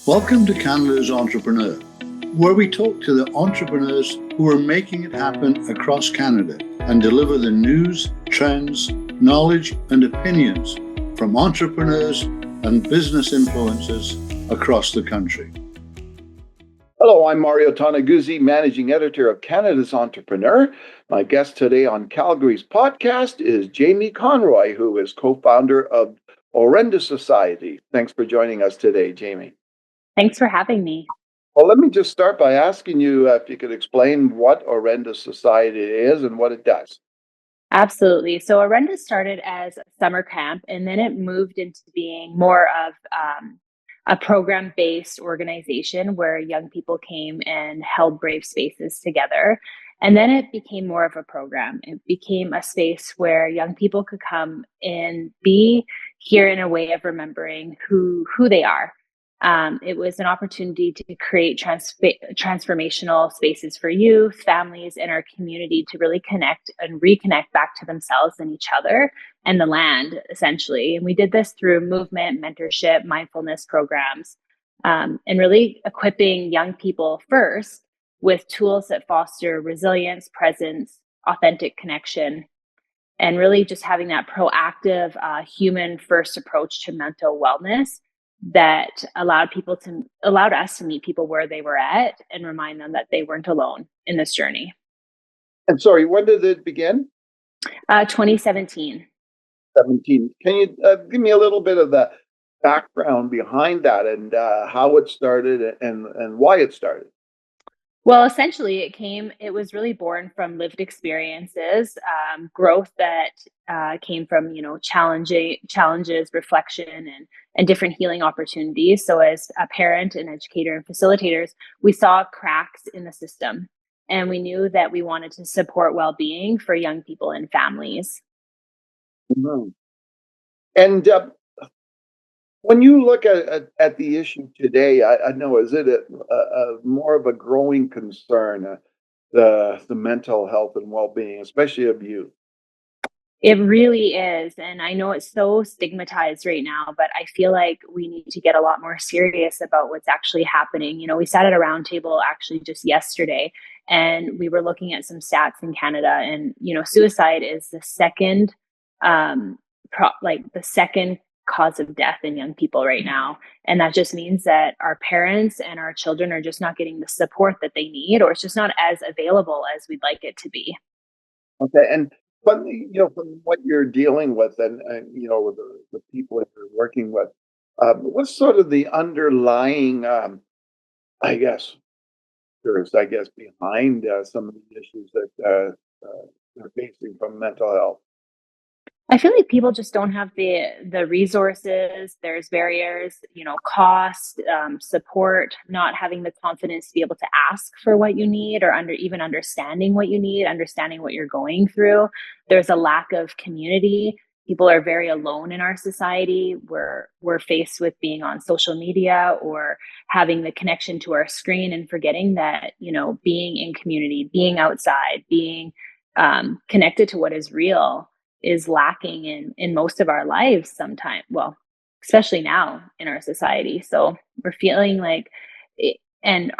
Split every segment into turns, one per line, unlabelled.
Welcome to Canada's Entrepreneur, where we talk to the entrepreneurs who are making it happen across Canada and deliver the news, trends, knowledge, and opinions from entrepreneurs and business influencers across the country. Hello, I'm Mario Tonaguzzi, Managing Editor of Canada's Entrepreneur. My guest today on Calgary's podcast is Jamie Conroy, who is co-founder of Orenda Society. Thanks for joining us today, Jamie.
Thanks for having me.
Well, let me just start by asking you if you could explain what Orenda Society is and what it does.
Absolutely. So Arenda started as a summer camp, and then it moved into being more of a program-based organization where young people came and held brave spaces together. And then it became more of a program. It became a space where young people could come and be here in a way of remembering who they are. It was an opportunity to create transformational spaces for youth, families, and our community to really connect and reconnect back to themselves and each other and the land, essentially. And we did this through movement, mentorship, mindfulness programs, and really equipping young people first with tools that foster resilience, presence, authentic connection, and really just having that proactive human first approach to mental wellness that allowed us to meet people where they were at and remind them that they weren't alone in this journey.
And sorry, when did it begin?
2017.
17. Can you give me a little bit of the background behind that and how it started and why it started?
Well, essentially, it was really born from lived experiences, growth that came from, challenges, reflection, and different healing opportunities. So, as a parent, and educator, and facilitators, we saw cracks in the system, and we knew that we wanted to support well being for young people and families.
Mhm. And when you look at the issue today, I know, is it a more of a growing concern, the mental health and well being, especially of youth?
It really is. And I know it's so stigmatized right now, but I feel like we need to get a lot more serious about what's actually happening. We sat at a roundtable actually just yesterday, and we were looking at some stats in Canada. And, suicide is the second, the second cause of death in young people right now. And that just means that our parents and our children are just not getting the support that they need, or it's just not as available as we'd like it to be.
Okay, and but from what you're dealing with, and with the people that you're working with, what's sort of the underlying, I guess, behind some of the issues that they're facing from mental health?
I feel like people just don't have the resources. There's barriers, cost, support, not having the confidence to be able to ask for what you need, or even understanding what you need, understanding what you're going through. There's a lack of community. People are very alone in our society. We're faced with being on social media or having the connection to our screen and forgetting that, being in community, being outside, being connected to what is real is lacking in most of our lives sometimes, well, especially now in our society. So we're feeling like and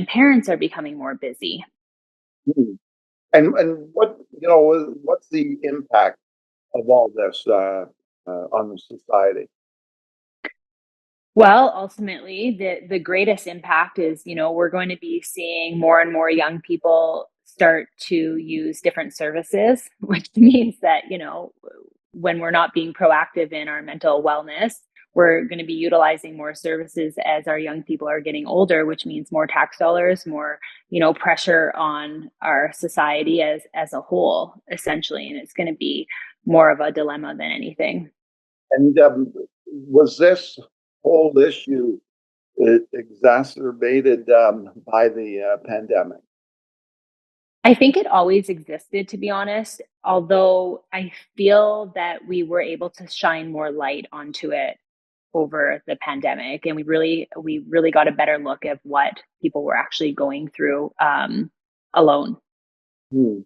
parents are becoming more busy.
Hmm. And what's the impact of all this on the society?
Well, ultimately, the greatest impact is, we're going to be seeing more and more young people start to use different services, which means that, when we're not being proactive in our mental wellness, we're going to be utilizing more services as our young people are getting older, which means more tax dollars, more, pressure on our society as a whole, essentially. And it's going to be more of a dilemma than anything.
And was this whole issue exacerbated by the pandemic?
I think it always existed, to be honest, although I feel that we were able to shine more light onto it over the pandemic, and we really got a better look at what people were actually going through alone.
Yeah.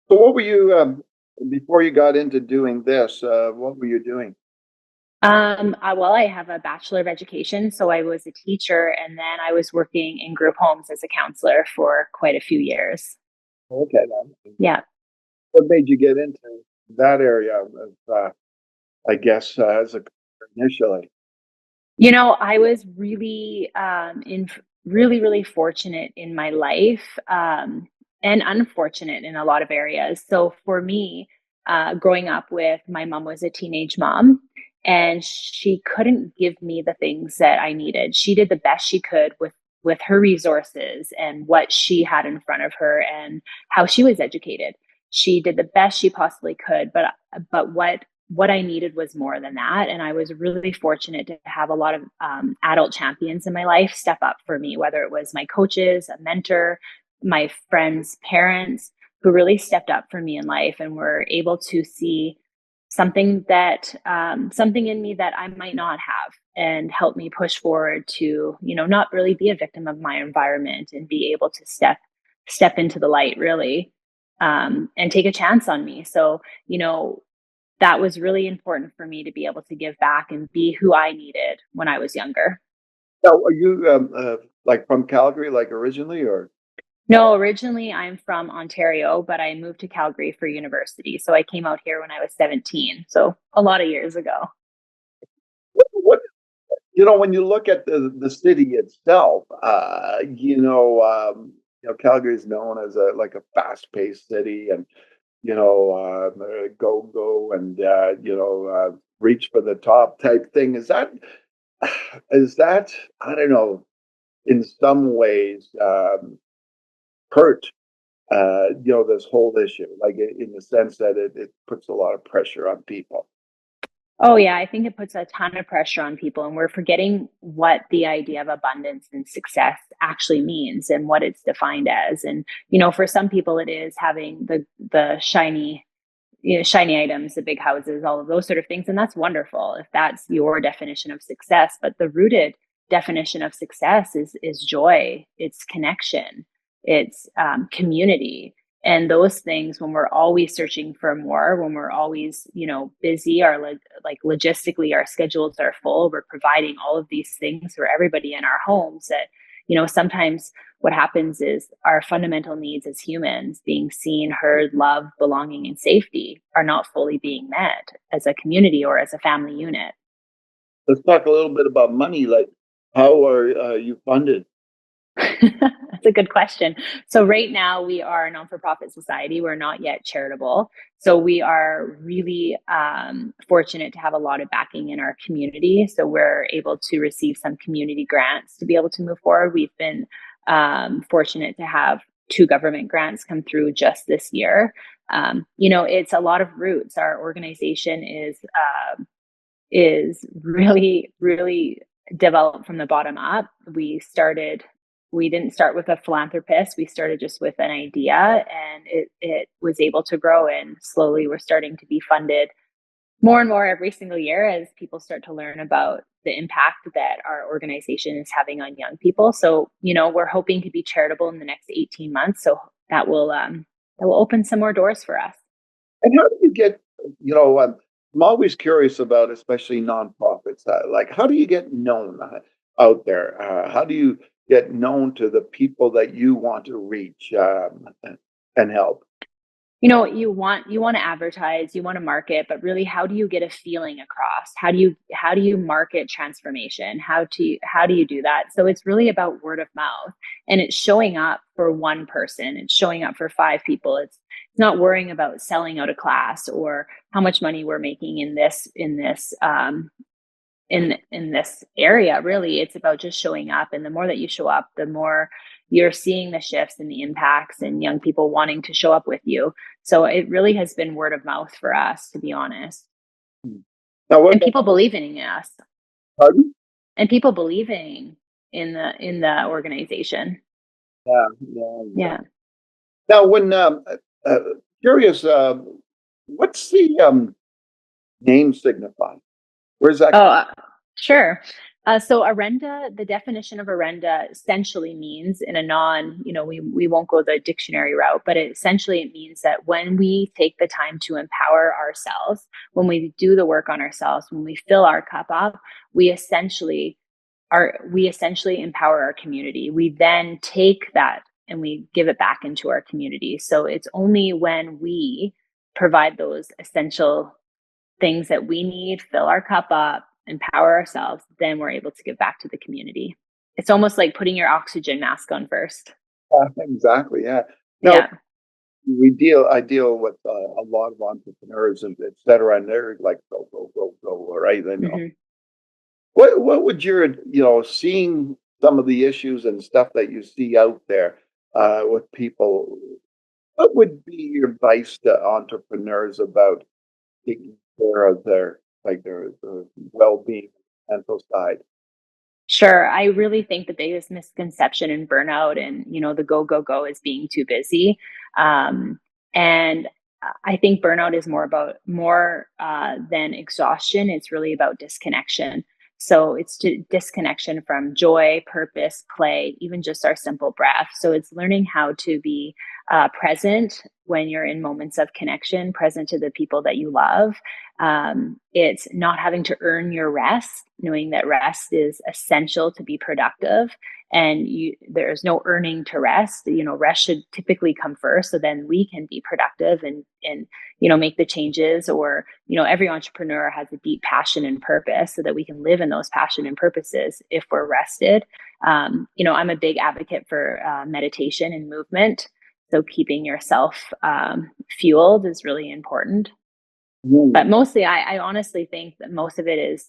So, what were you before you got into doing this? What were you doing?
Well, I have a Bachelor of Education, so I was a teacher, and then I was working in group homes as a counselor for quite a few years.
Okay, then.
Yeah.
What made you get into that area of, I guess, as a initially?
I was really fortunate in my life, and unfortunate in a lot of areas. So for me, growing up with my mom was a teenage mom, and she couldn't give me the things that I needed. She did the best she could with her resources and what she had in front of her and how she was educated. She did the best she possibly could, but what I needed was more than that. And I was really fortunate to have a lot of adult champions in my life step up for me, whether it was my coaches, a mentor, my friends' parents, who really stepped up for me in life and were able to see something in me that I might not have, and help me push forward to, not really be a victim of my environment and be able to step into the light, really, and take a chance on me. So, that was really important for me to be able to give back and be who I needed when I was younger.
Now, are you like from Calgary, like originally, or
No, originally I'm from Ontario, but I moved to Calgary for university. So I came out here when I was 17. So a lot of years ago.
what? When you look at the city itself, Calgary is known as a fast paced city, and go go and reach for the top type thing. Is that I don't know, in some ways hurt this whole issue, like in the sense that it puts a lot of pressure on people.
Oh, yeah. I think it puts a ton of pressure on people, and we're forgetting what the idea of abundance and success actually means and what it's defined as. And, for some people, it is having the shiny items, the big houses, all of those sort of things. And that's wonderful if that's your definition of success. But the rooted definition of success is joy, it's connection, it's community. And those things, when we're always searching for more, when we're always, busy, like logistically, our schedules are full, we're providing all of these things for everybody in our homes that, sometimes what happens is our fundamental needs as humans, being seen, heard, loved, belonging, and safety, are not fully being met as a community or as a family unit.
Let's talk a little bit about money. Like, how are you funded?
That's a good question. So right now we are a non-for-profit society. We're not yet charitable. So we are really fortunate to have a lot of backing in our community. So we're able to receive some community grants to be able to move forward. We've been fortunate to have 2 government grants come through just this year. It's a lot of roots. Our organization is really, really developed from the bottom up. We didn't start with a philanthropist. We started just with an idea, and it was able to grow. And slowly we're starting to be funded more and more every single year as people start to learn about the impact that our organization is having on young people. So, we're hoping to be charitable in the next 18 months. So that will open some more doors for us.
And how do you get, I'm always curious about, especially nonprofits, like how do you get known out there? How do you get known to the people that you want to reach and help?
You want to advertise, you want to market, but really, how do you get a feeling across? How do you market transformation? How do you do that? So it's really about word of mouth, and it's showing up for one person. It's showing up for 5 people. It's not worrying about selling out a class or how much money we're making in this area. Really, it's about just showing up, and the more that you show up, the more you're seeing the shifts and the impacts and young people wanting to show up with you. So it really has been word of mouth for us, to be honest.
Now,
And people believing in us,
pardon?
and people believing in the organization.
Yeah, yeah.
Yeah.
Now, when uh, curious, what's the name signify? Where's that?
Oh, sure. So arenda, the definition of arenda essentially means in a non, we won't go the dictionary route, but it means that when we take the time to empower ourselves, when we do the work on ourselves, when we fill our cup up, we essentially empower our community. We then take that and we give it back into our community. So it's only when we provide those essential things that we need, fill our cup up, empower ourselves, then we're able to give back to the community. It's almost like putting your oxygen mask on first.
Exactly. Yeah. No,
Yeah.
I deal with a lot of entrepreneurs and et cetera, and they're like, go, go, go, go, right? And
Mm-hmm.
what would seeing some of the issues and stuff that you see out there with people, what would be your advice to entrepreneurs about taking care of their well-being, mental side?
Sure. I really think the biggest misconception in burnout and, the go, go, go is being too busy. And I think burnout is more than exhaustion. It's really about disconnection. So it's disconnection from joy, purpose, play, even just our simple breath. So it's learning how to be present when you're in moments of connection, present to the people that you love. It's not having to earn your rest, knowing that rest is essential to be productive, and there's no earning to rest. Rest should typically come first, so then we can be productive and make the changes. Or every entrepreneur has a deep passion and purpose, so that we can live in those passion and purposes if we're rested. I'm a big advocate for meditation and movement. So keeping yourself fueled is really important. But mostly, I honestly think that most of it is,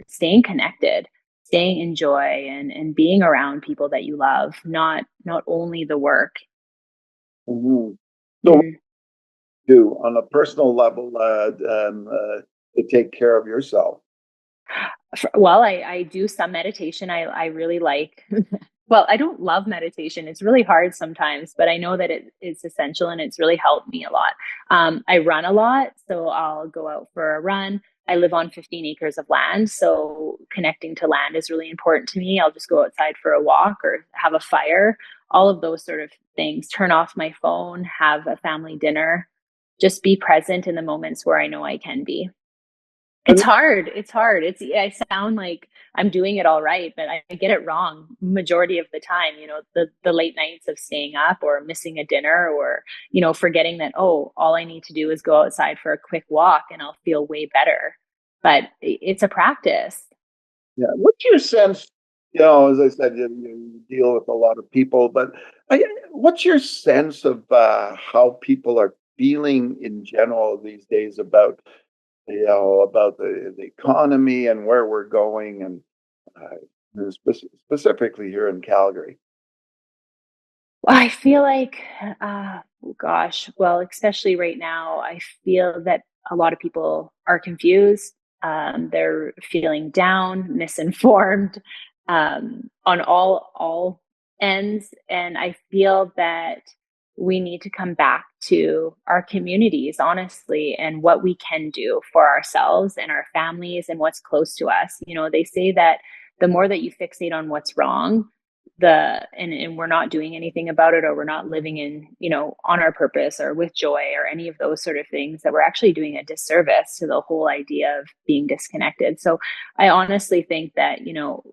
staying connected, staying in joy, and being around people that you love, not only the work.
Mm-hmm. So, do on a personal level to take care of yourself?
Well, I do some meditation. I really like. Well, I don't love meditation. It's really hard sometimes, but I know that it's essential and it's really helped me a lot. I run a lot, so I'll go out for a run. I live on 15 acres of land, so connecting to land is really important to me. I'll just go outside for a walk or have a fire, all of those sort of things. Turn off my phone, have a family dinner, just be present in the moments where I know I can be. It's hard. It's hard. I sound like I'm doing it all right, but I get it wrong majority of the time. The late nights of staying up or missing a dinner, or forgetting that, oh, all I need to do is go outside for a quick walk and I'll feel way better. But it's a practice.
Yeah. What's your sense? As I said, you deal with a lot of people, but what's your sense of how people are feeling in general these days about about the economy and where we're going, and specifically here in Calgary?
Well, I feel like, well, especially right now, I feel that a lot of people are confused. They're feeling down, misinformed, on all ends, and I feel that we need to come back to our communities, honestly, and what we can do for ourselves and our families and what's close to us. They say that the more that you fixate on what's wrong, and we're not doing anything about it, or we're not living in, on our purpose or with joy or any of those sort of things, that we're actually doing a disservice to the whole idea of being disconnected. So I honestly think that,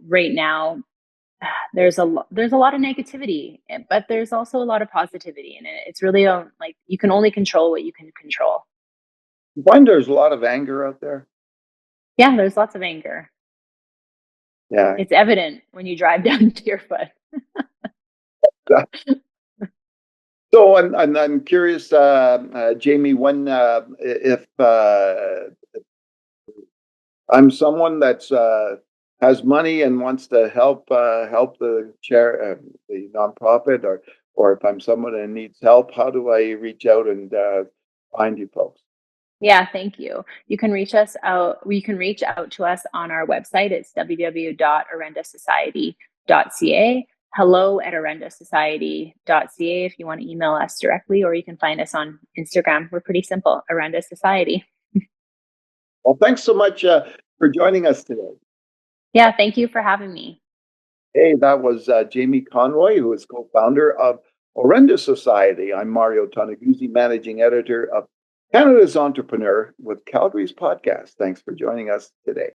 right now, there's a lot of negativity, but there's also a lot of positivity, and it's really like, you can only control what you can control.
You find there's a lot of anger out there.
Yeah, there's lots of anger.
Yeah.
It's evident when you drive down Deerfoot.
So I'm curious, Jamie, when if I'm someone that's has money and wants to help the nonprofit, or if I'm someone that needs help, how do I reach out and find you folks?
Yeah, thank you. You can reach us out. You can reach out to us on our website. It's www.arendasociety.ca. hello@arendasociety.ca if you want to email us directly, or you can find us on Instagram. We're pretty simple, Arenda Society.
Well, thanks so much for joining us today.
Yeah, thank you for having me.
Hey, that was Jamie Conroy, who is co-founder of Orenda Society. I'm Mario Toneguzzi, managing editor of Canada's Entrepreneur with Calgary's podcast. Thanks for joining us today.